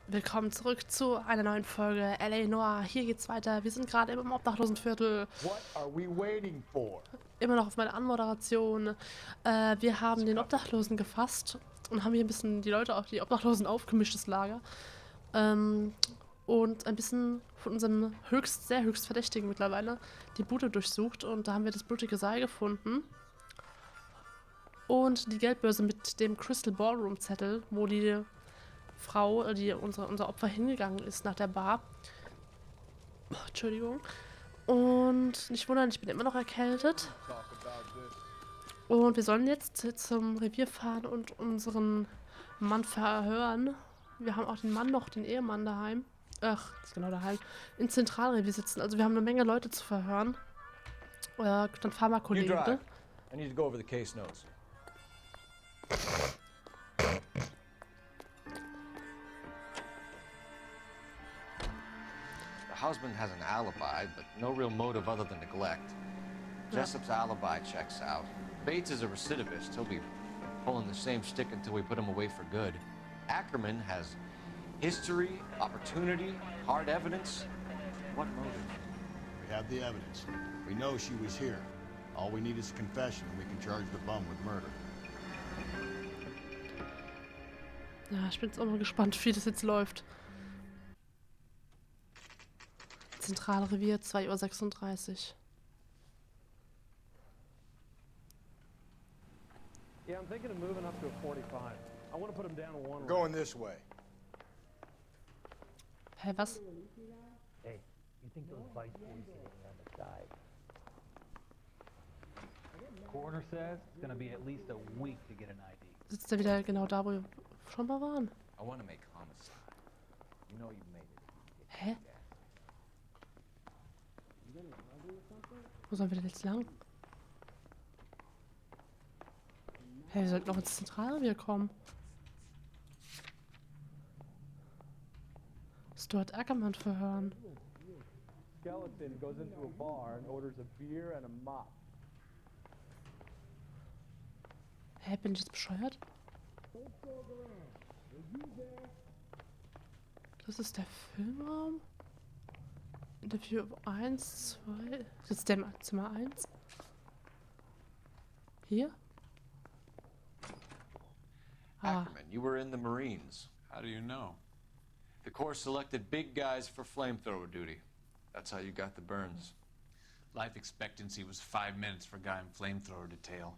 Willkommen zurück zu einer neuen Folge LA Noire. Hier geht's weiter. Wir sind gerade im Obdachlosenviertel. What are we waiting for? Immer noch auf meine Anmoderation. Wir haben den Obdachlosen gefasst und haben hier ein bisschen die Leute auf die Obdachlosen aufgemischtes Lager. Und ein bisschen von unserem sehr höchst Verdächtigen mittlerweile die Bude durchsucht. Und da haben wir das blutige Seil gefunden. Und die Geldbörse mit dem Crystal Ballroom Zettel, wo die Frau, unser Opfer hingegangen ist nach der Bar. Entschuldigung. Und nicht wundern, ich bin immer noch erkältet. Und wir sollen jetzt zum Revier fahren und unseren Mann verhören. Wir haben auch den Mann noch, den Ehemann daheim. Ach, ist genau daheim. In Zentralrevier sitzen. Also wir haben eine Menge Leute zu verhören. Dann fahr mal, Kollege, bitte. I need to go over the case notes. The husband has an alibi, but no real motive other than neglect. Jessup's alibi checks out. Bates is a recidivist. He'll be pulling the same stick until we put him away for good. Ackerman has history, opportunity, hard evidence. What motive? We have the evidence. We know she was here. All we need is a confession and we can charge the bum with murder. Ja, ich bin jetzt auch mal gespannt, wie das jetzt läuft. Zentralrevier, 2:36 Uhr. Yeah, I'm thinking of moving up to a 45. I want to put him down to one. Going this way. Hä, was? Hey, you think those vice police are getting on the side? Coroner says it's going to be at least a week to get an ID. Sitzt er wieder genau da, wo wir schon mal waren? I want to make homicide. You know you made it. Hä? Wo sollen wir denn jetzt lang? Hä, wir sollten noch ins Zentralrevier kommen. Stuart Ackerman verhören. Skeleton goes into a bar and orders a beer and a mop. Hä, bin ich jetzt bescheuert? Das ist der Filmraum? Interview 1, 2... Das ist der Zimmer 1? Hier? Ah, Ackerman, you were in the Marines. How do you know? The Corps selected big guys for flamethrower duty. That's how you got the burns. Life expectancy was 5 minutes for a guy in flamethrower detail.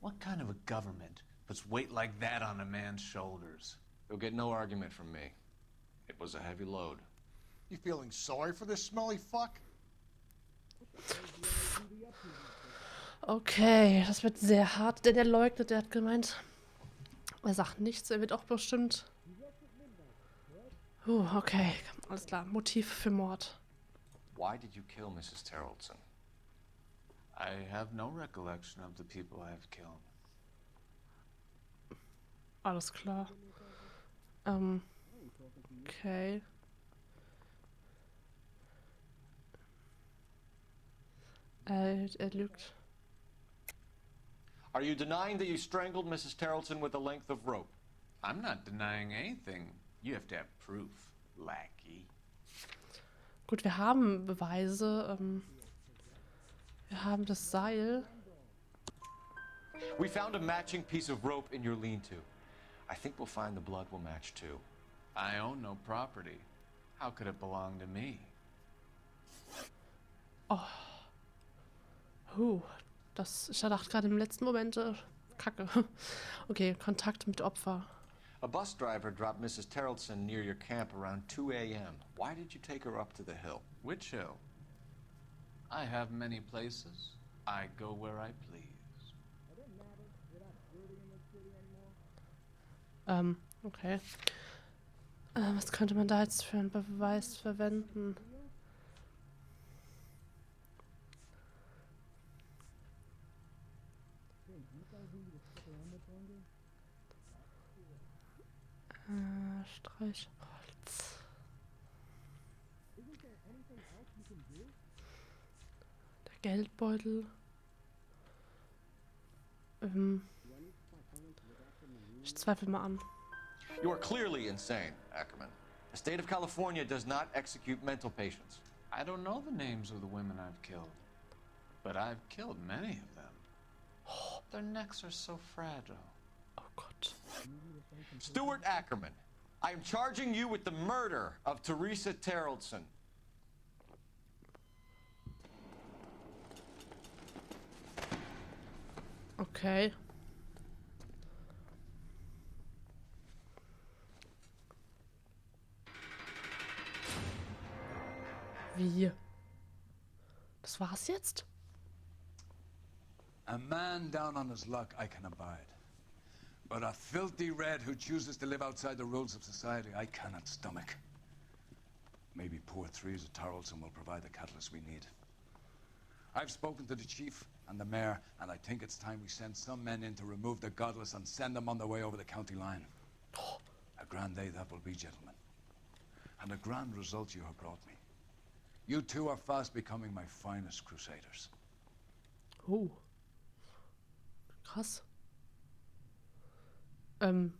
What kind of a government puts weight like that on a man's shoulders? You'll get no argument from me. It was a heavy load. You feeling sorry for this smelly fuck? okay, das wird sehr hart, denn er leugnet, er hat gemeint, er sagt nichts, er wird auch bestimmt... okay, alles klar, Motiv für Mord. Why did you kill Mrs. Terrellson? I have no recollection of the people I have killed. Alles klar. Okay. Er lügt. Are you denying that you strangled Mrs. Terrellson with a length of rope? I'm not denying anything. You have to have proof, lackey. Gut, wir haben Beweise. Wir haben das Seil. We found a matching piece of rope in your lean-to. I think we'll find the blood will match too. I own no property. How could it belong to me? Ich dachte gerade im letzten Moment, Kacke. Okay, Kontakt mit Opfer. A bus driver dropped Mrs. Terrellson near your camp around 2 a.m. Why did you take her up to the hill? Which hill? I have many places. I go where I please. Okay. Was könnte man da jetzt für einen Beweis verwenden? Streichholz. Der Geldbeutel. Ich zweifle mal an. You are clearly insane, Ackerman. The state of California does not execute mental patients. I don't know the names of the women I've killed, but I've killed many of them. Their necks are so fragile. Oh Gott. Stuart Ackerman, I am charging you with the murder of Teresa Terrellson. Okay. Wie? Das war's jetzt? A man down on his luck I can abide. But a filthy red who chooses to live outside the rules of society I cannot stomach. Maybe poor Teresa Tarleton will provide the catalyst we need. I've spoken to the chief and the mayor, and I think it's time we send some men in to remove the godless and send them on their way over the county line. A grand day that will be, gentlemen. And a grand result you have brought me. You two are fast becoming my finest crusaders. Oh. Krass. Ich bin...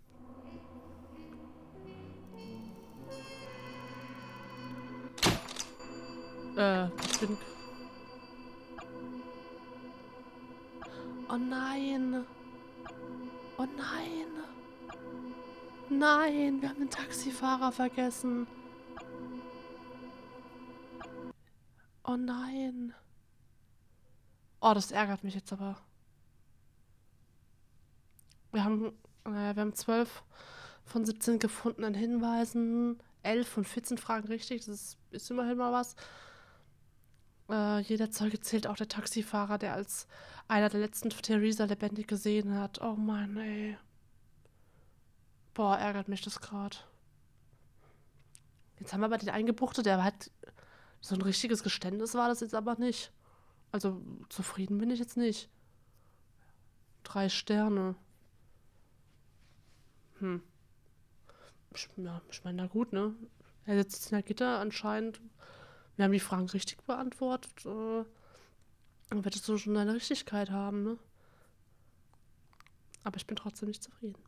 Oh nein. Oh nein. Nein, wir haben den Taxifahrer vergessen. Oh nein. Oh, das ärgert mich jetzt aber. Wir haben 12 von 17 gefundenen Hinweisen, 11 von 14 Fragen richtig, das ist immerhin mal was. Jeder Zeuge zählt, auch der Taxifahrer, der als einer der letzten Theresa lebendig gesehen hat. Oh Mann, ey. Boah, ärgert mich das gerade. Jetzt haben wir aber den Eingebuchte, der halt so ein richtiges Geständnis war das jetzt aber nicht. Also zufrieden bin ich jetzt nicht. 3 Sterne. Ich meine, na gut, ne? Er sitzt jetzt in der Gitter anscheinend. Wir haben die Fragen richtig beantwortet. Dann wird es so schon eine Richtigkeit haben, ne? Aber ich bin trotzdem nicht zufrieden.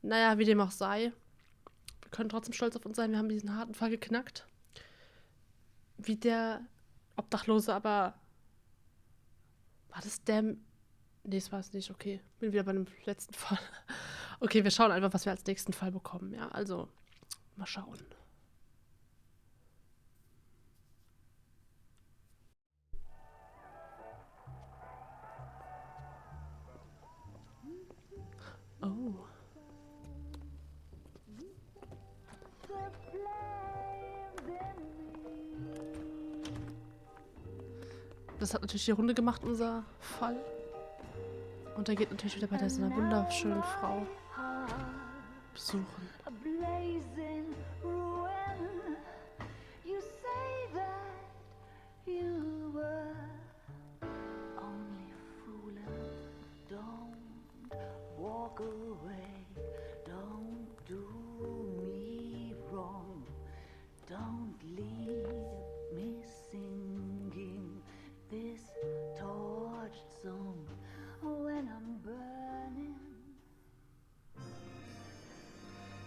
Naja, wie dem auch sei. Wir können trotzdem stolz auf uns sein. Wir haben diesen harten Fall geknackt. Wie der Obdachlose, aber... War das der... Nee, das war es nicht. Okay, bin wieder bei dem letzten Fall. Okay, wir schauen einfach, was wir als nächsten Fall bekommen. Ja, also, mal schauen. Oh. Das hat natürlich die Runde gemacht, unser Fall. Und er geht natürlich wieder bei der so einer wunderschönen Frau besuchen.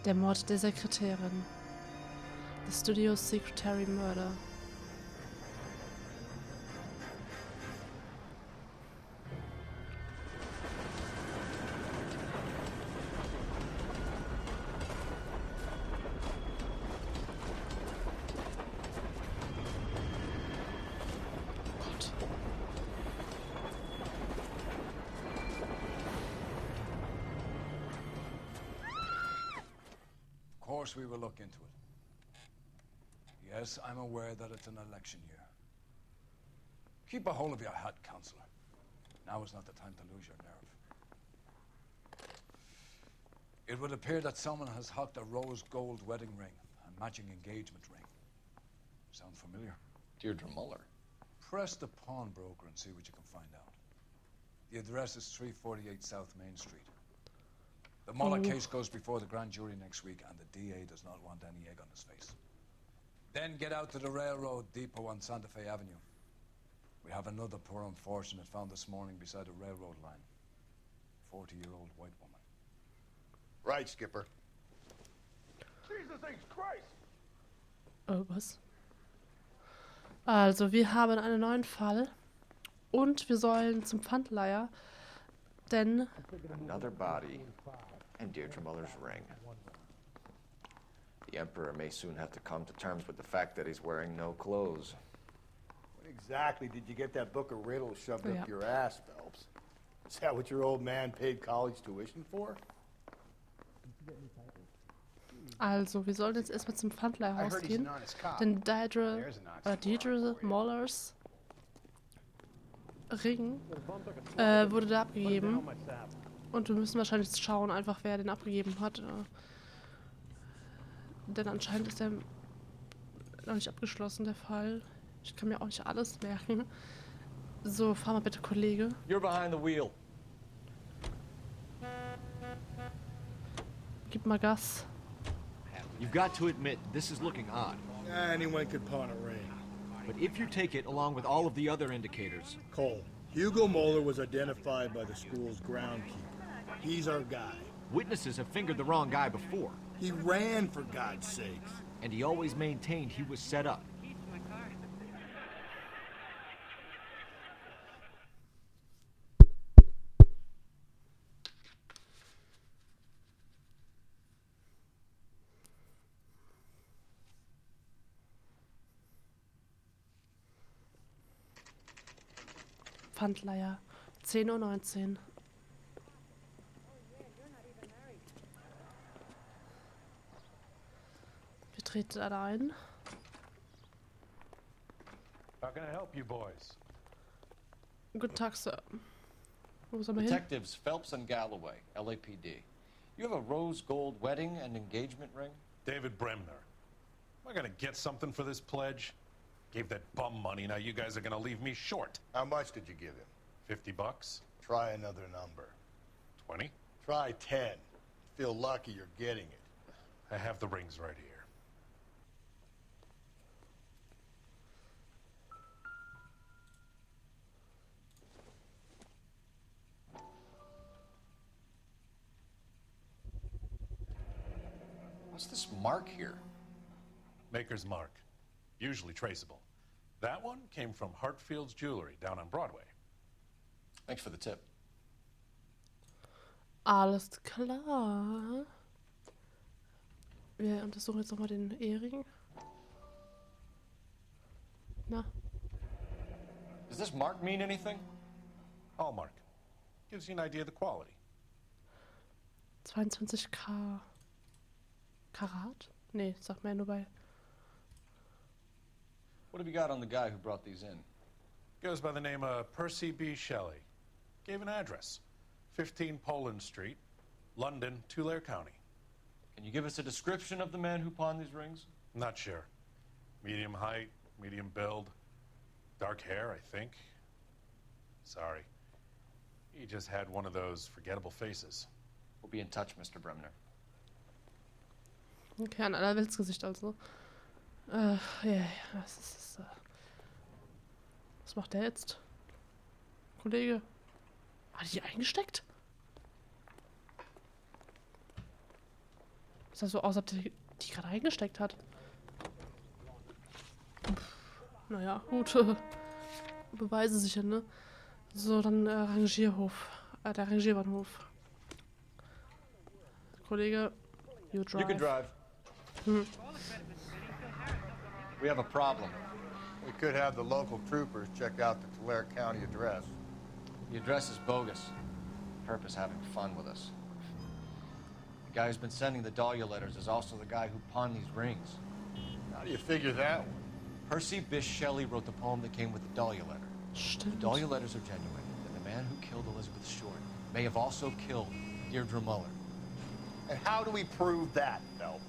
Der Mord der Sekretärin. The Studio's Sekretärin Murder. Gott. Of course we will look into it. Yes, I'm aware that it's an election year. Keep a hold of your hat, Counselor. Now is not the time to lose your nerve. It would appear that someone has hocked a rose gold wedding ring and matching engagement ring. Sound familiar? Deirdre Muller. Press the pawnbroker and see what you can find out. The address is 348 South Main Street. The Muller case goes before the grand jury next week, and the DA does not want any egg on his face. Then get out to the railroad depot on Santa Fe Avenue. We have another poor unfortunate found this morning beside a railroad line. 40-year-old white woman. Right, Skipper. Jesus Oh, was? Also, wir haben einen neuen Fall. Und wir sollen zum Pfandleiher, denn... Another body and Deirdre Muller's ring. The Emperor may soon have to come to terms with the fact that he's wearing no clothes. When exactly did you get that book of riddles shoved Yeah. up your ass, Phelps? Is that what your old man paid college tuition for? Also, wir sollen jetzt erstmal zum Pfandleiher I heard he's an rausgehen. honest cop. Denn There's an honest Deirdre Mullers Ring wurde da abgegeben. Und wir müssen wahrscheinlich schauen, einfach wer den abgegeben hat. Denn anscheinend ist der noch nicht abgeschlossen, der Fall. Ich kann mir auch nicht alles merken. So, fahr mal bitte, Kollege. You're behind the wheel. Gib mal Gas. You've got to admit, this is looking odd. Anyone could pawn a ring. But if you take it along with all of the other indicators... Cole, Hugo Moeller was identified by the school's groundkeeper. He's our guy. Witnesses have fingered the wrong guy before. He ran, for God's sakes. And he always maintained he was set up. Pfandleiher. 10:19 Uhr. Wir treten da ein. How can I help you boys? Guten Tag, Sir. Wo sollen wir hin? Detectives Phelps and Galloway, LAPD. You have a rose gold wedding and engagement ring? David Bremner. Am I gonna get something for this pledge? Gave that bum money, now you guys are gonna leave me short. How much did you give him? $50? Try another number. 20? Try 10. Feel lucky you're getting it. I have the rings right here. What's this mark here? Maker's mark. Usually traceable. That one came from Hartfield's Jewelry down on Broadway. Thanks for the tip. Alles klar. Wir untersuchen jetzt nochmal den Ehering. Na, Does this mark mean anything? Hallmark. Gives you an idea of the quality. 22K. Karat? Nee, sagt man ja nur bei... What have you got on the guy who brought these in? Goes by the name of Percy B. Shelley. Gave an address. 15 Poland Street, London, Tulare County. Can you give us a description of the man who pawned these rings? Not sure. Medium height, medium build. Dark hair, I think. Sorry. He just had one of those forgettable faces. We'll be in touch, Mr. Bremner. Okay, ein Allerweltsgesicht also. Ja, was ist das? Was macht der jetzt? Kollege? Hat die eingesteckt? Sah so aus, als ob die gerade eingesteckt hat. Naja, gut. Beweise sicher, ne? So, dann Rangierhof. Der Rangierbahnhof. Kollege, you drive. You can drive. We have a problem. We could have the local troopers check out the Tulare County address. The address is bogus. Herb is having fun with us. The guy who's been sending the Dahlia letters is also the guy who pawned these rings. How do you figure that one? Percy Bysshe Shelley wrote the poem that came with the Dahlia letter. The Stimmt. Dahlia letters are genuine, and the man who killed Elizabeth Short may have also killed Deirdre Muller. And how do we prove that, Phelps?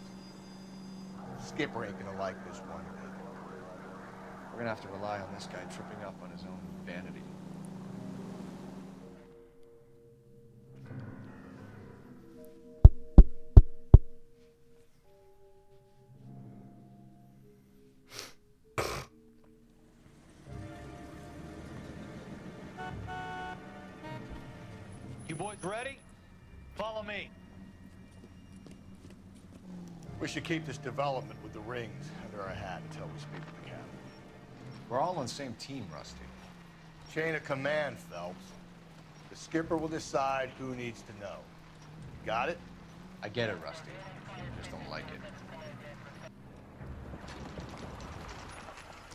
Skipper ain't gonna like this one. We're gonna have to rely on this guy tripping up on his own vanity. You boys ready? Follow me. We should keep this development with the rings under our hat until we speak with the captain. We're all on the same team, Rusty. Chain of command, Phelps. The skipper will decide who needs to know. Got it? I get it, Rusty. Just don't like it.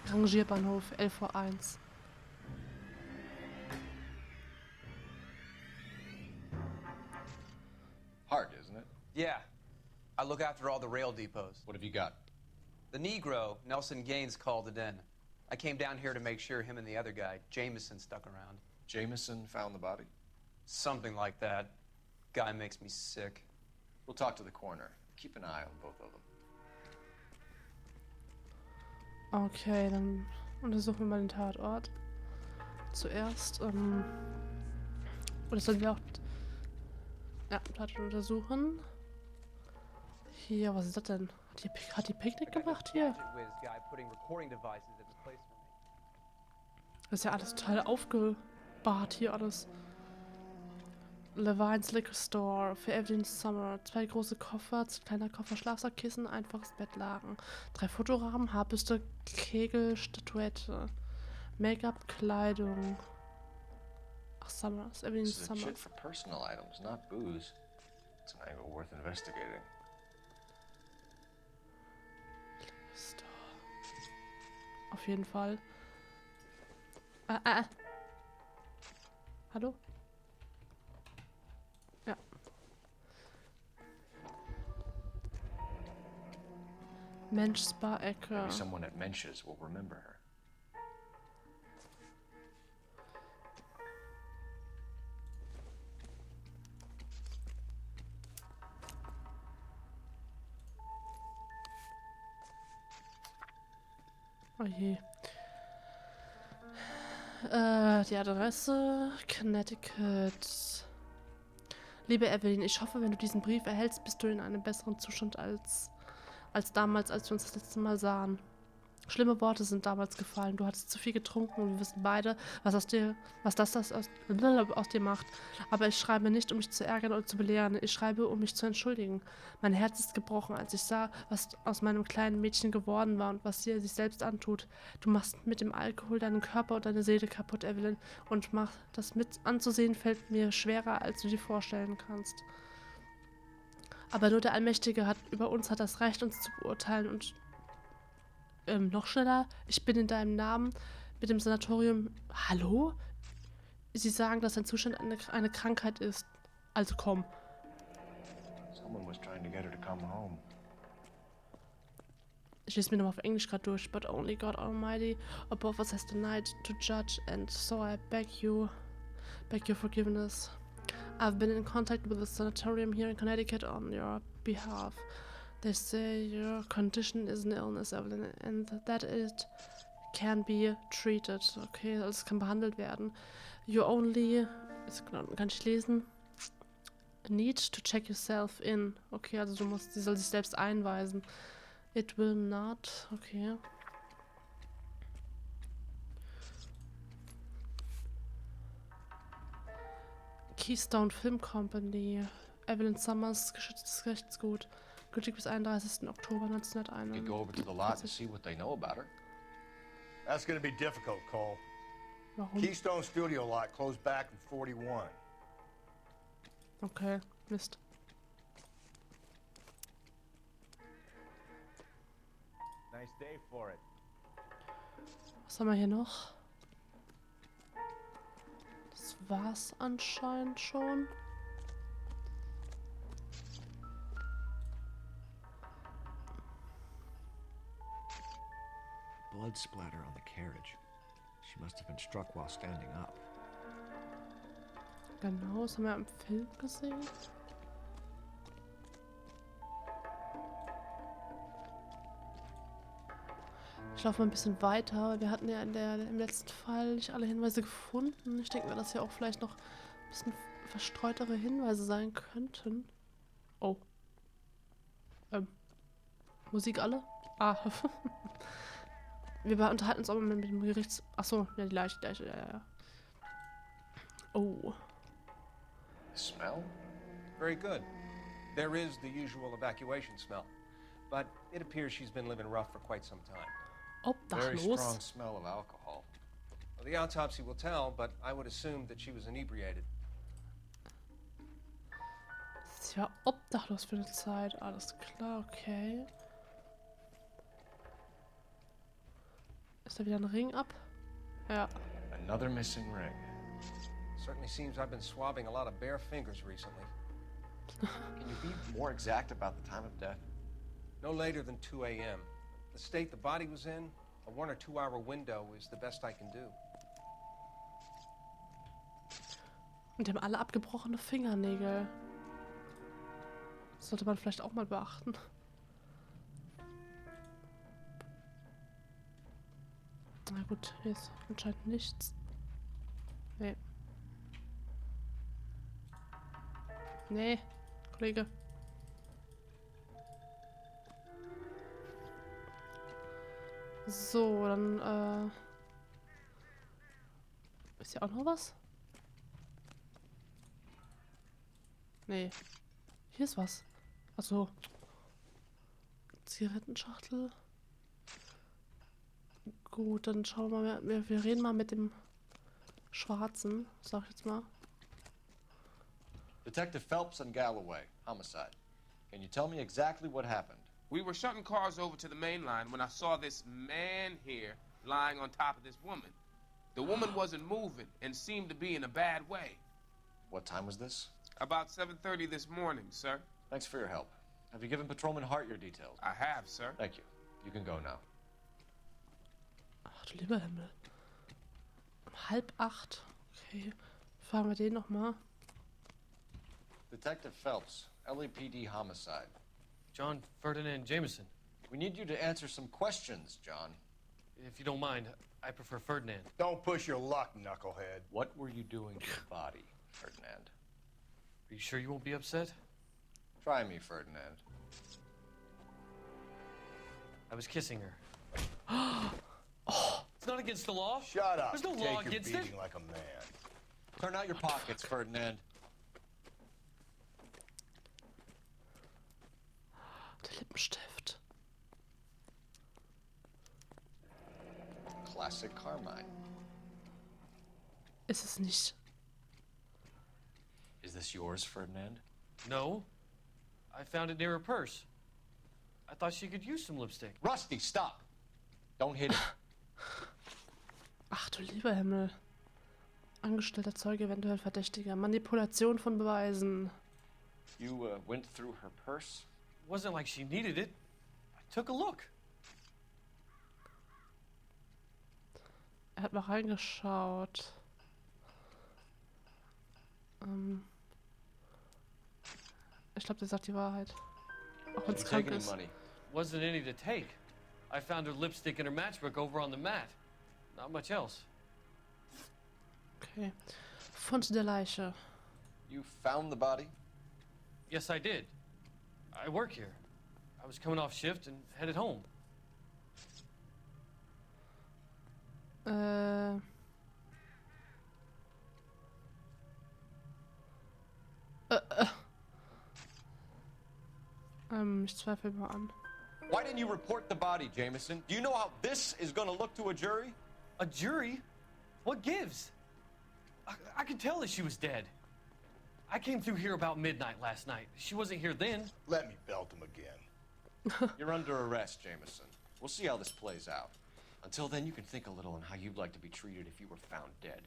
Rangierbahnhof, 11:01 Uhr. Hard, isn't it? Yeah. I look after all the rail depots. What have you got? The Negro, Nelson Gaines, called it in. I came down here to make sure him and the other guy, Jameson, stuck around. Jameson found the body? Something like that. Guy makes me sick. We'll talk to the coroner. Keep an eye on both of them. Okay, dann untersuchen wir mal den Tatort. Zuerst, oder sollen wir auch... Ja, Tatort untersuchen. Hier, was ist das denn? Hat die Picknick gemacht hier? Das ist ja alles total aufgebahrt hier alles. Levine's Liquor Store, für Evelyn Summer, 2 große Koffer, kleiner Koffer, Schlafsackkissen, einfaches Bettlaken, 3 Fotorahmen, Haarbürste, Kegel, Statuette, Make-up, Kleidung. Ach, Summers, Evelyn This is a Summers. chit for personal items, not booze. It's an angle worth investigating. Store. Auf jeden Fall. Hallo? Ja. Mensch Spa-Ecke. Maybe someone at Mensch's will remember her. Oh je. Die Adresse Connecticut. Liebe Evelyn, ich hoffe, wenn du diesen Brief erhältst, bist du in einem besseren Zustand als damals, als wir uns das letzte Mal sahen. Schlimme Worte sind damals gefallen. Du hattest zu viel getrunken und wir wissen beide, was das aus dir macht. Aber ich schreibe nicht, um dich zu ärgern oder zu belehren. Ich schreibe, um mich zu entschuldigen. Mein Herz ist gebrochen, als ich sah, was aus meinem kleinen Mädchen geworden war und was sie sich selbst antut. Du machst mit dem Alkohol deinen Körper und deine Seele kaputt, Evelyn. Und das mit anzusehen fällt mir schwerer, als du dir vorstellen kannst. Aber nur der Allmächtige hat das Recht, uns zu beurteilen und noch schneller, ich bin in deinem Namen mit dem Sanatorium. Hallo? Sie sagen, dass dein Zustand eine Krankheit ist. Also komm. Someone was trying to get her to come home. Ich lese mir nochmal auf Englisch gerade durch. But only God Almighty above us has the night to judge, and so I beg your forgiveness. I've been in contact with the sanatorium here in Connecticut on your behalf. They say your condition is an illness, Evelyn, and that it can be treated. Okay, also es kann behandelt werden. You only, kann ich lesen? Need to check yourself in. Okay, also sie soll sich selbst einweisen. It will not, okay. Keystone Film Company. Evelyn Summers, geschütztes Rechtsgut. Gültig bis 31. Oktober We could 1991. go over to the lot and see what they know about her. That's gonna be difficult, Cole. Warum? Keystone Studio lot closed back in 41. Okay, Mist. Nice day for it. Was haben wir hier noch? Das war's anscheinend schon. Blood splatter on the carriage. She must have been struck while standing up. Genau, das haben wir im Film gesehen. Ich laufe mal ein bisschen weiter. Wir hatten ja im letzten Fall nicht alle Hinweise gefunden. Ich denke mir, dass hier auch vielleicht noch ein bisschen verstreutere Hinweise sein könnten. Oh. Musik alle? Ah. Wir unterhalten uns aber mit dem Gerichts... Achso, ja, die Leiche, ja. Oh. The smell? Very good. There is the usual evacuation smell. but it appears she's been living rough for quite some time. Very strong Obdachlos. smell of alcohol. Well, the autopsy will tell, but I would assume that she was inebriated. Ist ja obdachlos für eine Zeit. Alles klar, okay. Ist da wieder ein Ring ab? Ja. Another missing ring. Certainly seems I've been swabbing a lot of bare fingers recently. Can you be more exact about the time of death? No later than 2 a.m. The state the body was in, a 1 or 2 hour window is the best I can do. Und die haben alle abgebrochene Fingernägel. Das sollte man vielleicht auch mal beachten. Na gut, hier ist anscheinend nichts. Nee. Nee, Kollege. So, dann, ist hier auch noch was? Nee. Hier ist was. Achso. Zigarettenschachtel. Gut, dann schauen wir mal. Wir reden mal mit dem Schwarzen, sag ich jetzt mal. Detective Phelps and Galloway, homicide. Can you tell me exactly what happened? We were shutting cars over to the main line when I saw this man here lying on top of this woman. The woman wasn't moving and seemed to be in a bad way. What time was this? About 7:30 this morning, sir. Thanks for your help. Have you given Patrolman Hart your details? I have, sir. Thank you. You can go now. Ach du lieber Himmel. Um 7:30. Okay. Fahren wir den nochmal. Detective Phelps, LAPD homicide. John Ferdinand Jameson. We need you to answer some questions, John. If you don't mind, I prefer Ferdinand. Don't push your luck, knucklehead. What were you doing to the body, Ferdinand? Are you sure you won't be upset? Try me, Ferdinand. I was kissing her. Oh, it's not against the law. Shut up. There's no Take law your against beating it. like a man. Turn out your pockets, Ferdinand. Der Lippenstift. Classic Carmine. Ist es nicht. Is this yours, Ferdinand? No. I found it near her purse. I thought she could use some lipstick. Rusty, stop! Don't hit it. Ach du lieber Himmel. Angestellter Zeuge, eventuell Verdächtiger. Manipulation von Beweisen. You went through her purse? It wasn't like she needed it. I took a look. Er hat mal reingeschaut. Ich glaube, der sagt die Wahrheit. Auch wenn es krank ist. Wasn't any to take. I found her lipstick in her matchbook over on the mat. Not much else. Okay. Fund der Leiche. You found the body? Yes, I did. I work here. I was coming off shift and headed home. Ich zweifle mal an. Why didn't you report the body, Jameson? Do you know how this is going to look to a jury? A jury? What gives? I could tell that she was dead. I came through here about midnight last night. She wasn't here then. Let me belt him again. You're under arrest, Jameson. We'll see how this plays out. Until then, you can think a little on how you'd like to be treated if you were found dead.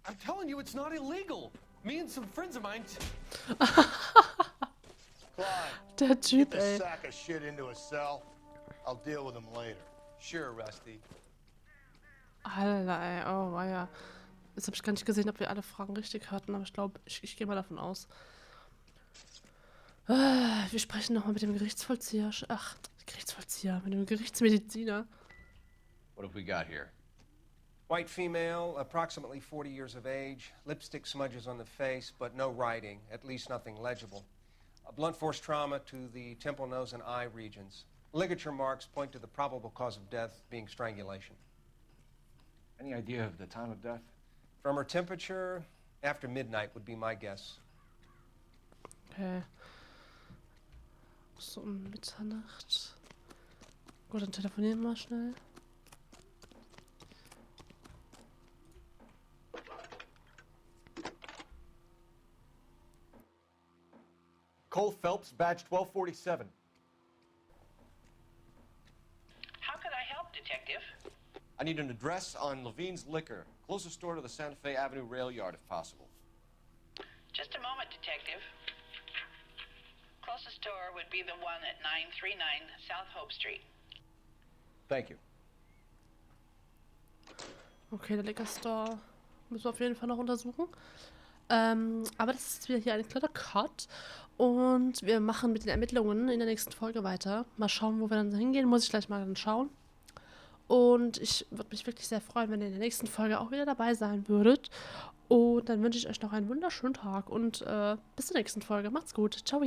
I'm telling you, it's not illegal. Me and some friends of mine... Clyde, Der Typ, get this ey. sack of shit into a cell. I'll deal with him later. Sure, Rusty. Alter, ey. Oh, war ja. Jetzt habe ich gar nicht gesehen, ob wir alle Fragen richtig hatten, aber ich glaube, ich gehe mal davon aus. Wir sprechen nochmal mit dem Gerichtsvollzieher. Ach, Gerichtsvollzieher, mit dem Gerichtsmediziner. What have we got here? White female, approximately 40 years of age, lipstick smudges on the face, but no writing, at least nothing legible. A blunt force trauma to the temple, nose, and eye regions. Ligature marks point to the probable cause of death being strangulation. Any idea of the time of death? From her temperature, after midnight would be my guess. Okay. So um Mitternacht. Gut, dann telefonieren wir schnell. Cole Phelps, badge 1247. How can I help, Detective? I need an address on Levine's Liquor. Closest store to the Santa Fe Avenue rail yard, if possible. Just a moment, Detective. Closest store would be the one at 939 South Hope Street. Thank you. Okay, der Liquor Store müssen wir auf jeden Fall noch untersuchen. Aber das ist wieder hier ein kleiner Cut. Und wir machen mit den Ermittlungen in der nächsten Folge weiter. Mal schauen, wo wir dann hingehen. Muss ich gleich mal dann schauen. Und ich würde mich wirklich sehr freuen, wenn ihr in der nächsten Folge auch wieder dabei sein würdet. Und dann wünsche ich euch noch einen wunderschönen Tag und bis zur nächsten Folge. Macht's gut. Ciao.